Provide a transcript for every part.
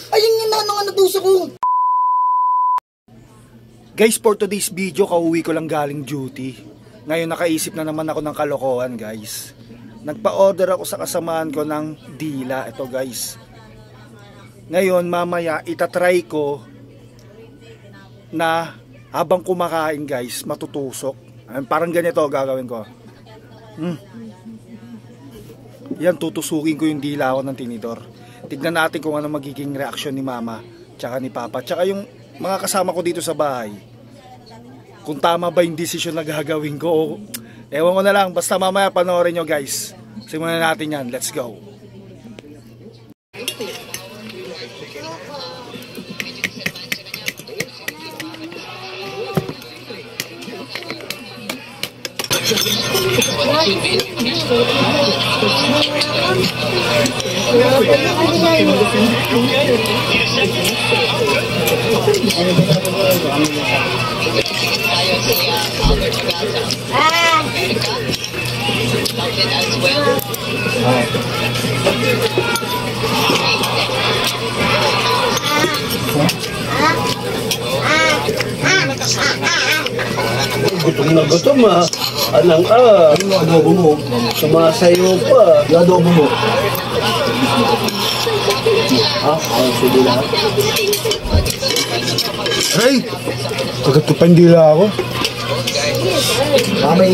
Ayun yung nanong natuso ko. Guys, for today's video, kauwi ko lang galing duty. Ngayon nakaisip na naman ako ng kalokohan, guys. Nagpa-order ako sa kasamaan ko ng dila. Ito, guys. Ngayon, mamaya, itatry ko na habang kumakain, guys, matutusok. Parang ganito gagawin ko. Yan, tutusukin ko yung dila ko ng tinidor. Tignan natin kung ano magiging reaksyon ni mama, tsaka ni papa, tsaka yung mga kasama ko dito sa bahay. Kung tama ba yung desisyon na gagawin ko. Ewan ko na lang, basta mamaya panoorin nyo, guys. Simulan natin yan, let's go. Gutom na gutom ah. Anang yung adobo mo. Sumasayo pa. Yung adobo mo. Sige lang. Hey! Kagat ko pa yung dila ako. May...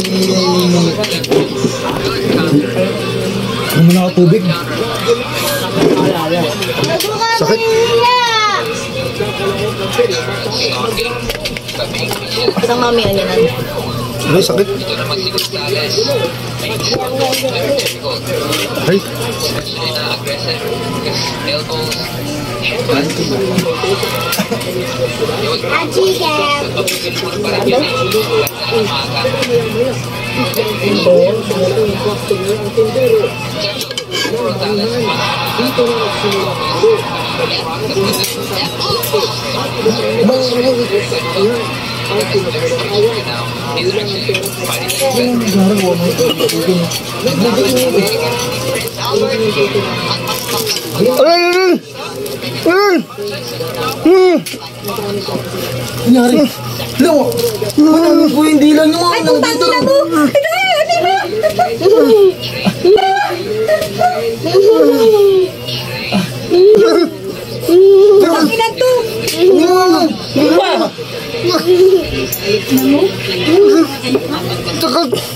Ano mo na ako tubig? Sakit. Isang mami, ano yan? Ay, sakit. Ay. Nangyari? Lo! Mananong po yung dila nyo. Ay, kung tanto na mo! Ilan to?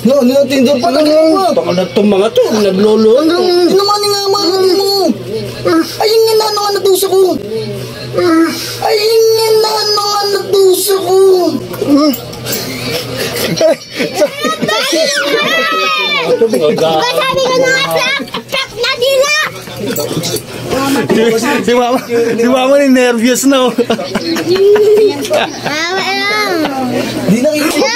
No, tinidor pa lang mo. Baka na itong mga to. Naglolo. Naman nga mga mo. Ayun yung nanong natuso ko. Ayun yung nanong natuso ko. Sabi ko na nga plak na dila! Si mama ni nervous na. Di nakikita.